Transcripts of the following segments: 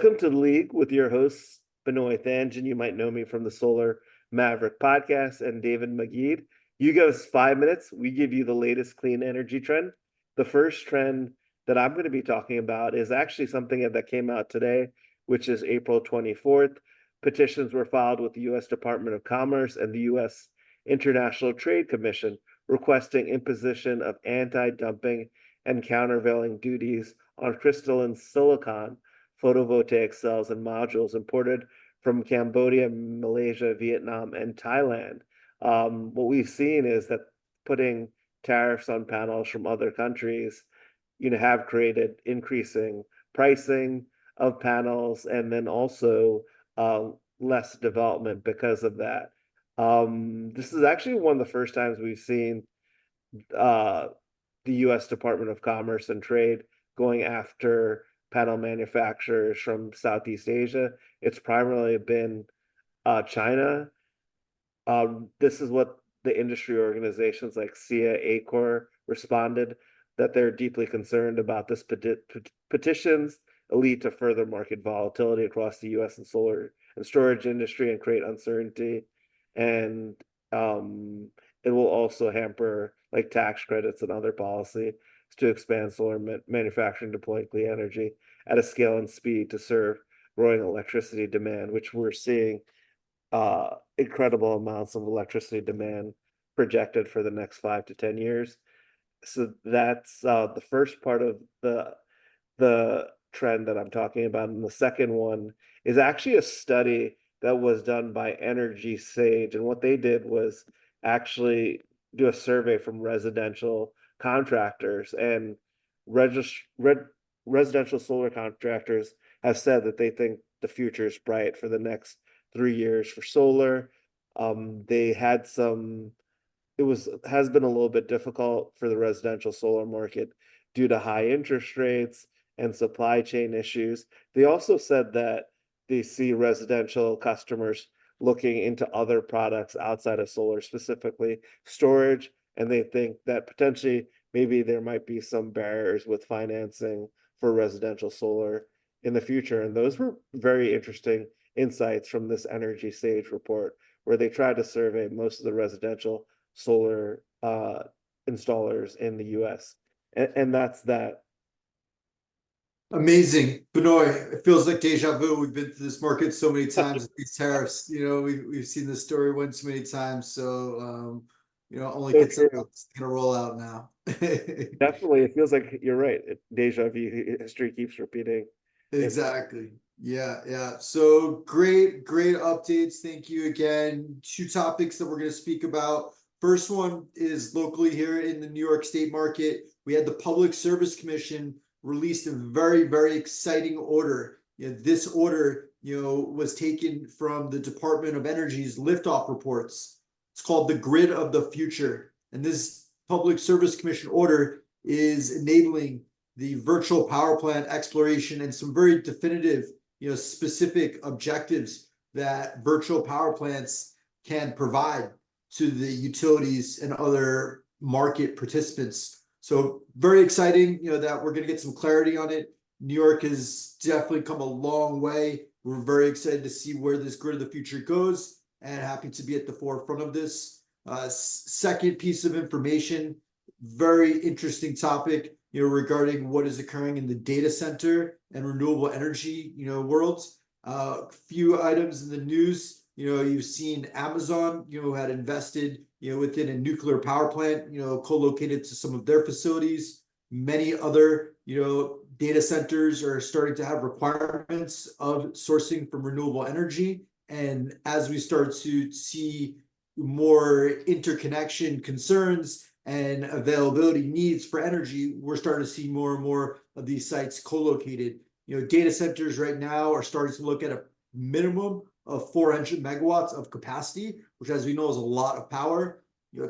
Welcome to the League with your hosts, Benoy, Thanjan. You might know me from the Solar Maverick podcast, and David Magid. You give us 5 minutes, we give you the latest clean energy trend. The first trend that I'm going to be talking about is actually something that came out today, which is April 24th. Petitions were filed with the U.S. Department of Commerce and the U.S. International Trade Commission requesting imposition of anti-dumping and countervailing duties on crystalline silicon photovoltaic cells and modules imported from Cambodia, Malaysia, Vietnam, and Thailand. What we've seen is that putting tariffs on panels from other countries, have created increasing pricing of panels and then also less development because of that. This is actually one of the first times we've seen the U.S. Department of Commerce and Trade going after panel manufacturers from Southeast Asia. It's primarily been China. This is what the industry organizations like SIA, ACOR responded, that they're deeply concerned about this petitions lead to further market volatility across the U.S. and solar and storage industry and create uncertainty. And it will also hamper like tax credits and other policy to expand solar manufacturing, deploying clean energy at a scale and speed to serve growing electricity demand, which we're seeing incredible amounts of electricity demand projected for the next 5 to 10 years. So that's the first part of the trend that I'm talking about. And the second one is actually a study that was done by Energy Sage. And what they did was actually do a survey from residential contractors, and residential solar contractors have said that they think the future is bright for the next 3 years for solar. They had has been a little bit difficult for the residential solar market due to high interest rates and supply chain issues. They also said that they see residential customers looking into other products outside of solar, specifically storage, and they think that potentially maybe there might be some barriers with financing for residential solar in the future. And those were very interesting insights from this Energy Sage report, where they tried to survey most of the residential solar installers in the US. And that's that. Amazing. Benoy, it feels like deja vu. We've been through this market so many times with these tariffs. We've seen this story one too many times. So only gets going to roll out now. Definitely, it feels like you're right. Deja vu history keeps repeating. Exactly. Yeah. So great updates. Thank you again. 2 topics that we're going to speak about. First one is locally here in the New York State market. We had the Public Service Commission released a very, very exciting order. This order, was taken from the Department of Energy's liftoff reports. It's called the Grid of the Future. And this Public Service Commission order is enabling the virtual power plant exploration and some very definitive, specific objectives that virtual power plants can provide to the utilities and other market participants. So very exciting, that we're going to get some clarity on it. New York has definitely come a long way. We're very excited to see where this grid of the future goes and happy to be at the forefront of this. Second piece of information, very interesting topic, regarding what is occurring in the data center and renewable energy, worlds. Few items in the news. You've seen Amazon, had invested, within a nuclear power plant, co-located to some of their facilities. Many other, data centers are starting to have requirements of sourcing from renewable energy. And as we start to see more interconnection concerns and availability needs for energy, we're starting to see more and more of these sites co-located. Data centers right now are starting to look at a minimum of 400 megawatts of capacity, which, as we know, is a lot of power.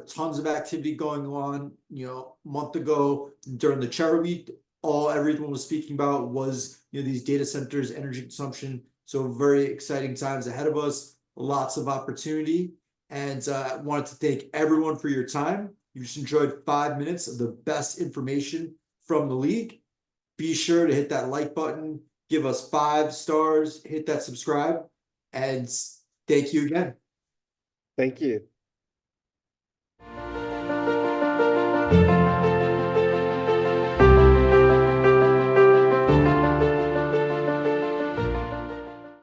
Tons of activity going on. A month ago during the Chair Week, everyone was speaking about was these data centers, energy consumption. So very exciting times ahead of us. Lots of opportunity, and I wanted to thank everyone for your time. You just enjoyed 5 minutes of the best information from the league. Be sure to hit that like button, give us 5 stars, hit that subscribe, and thank you again. Thank you.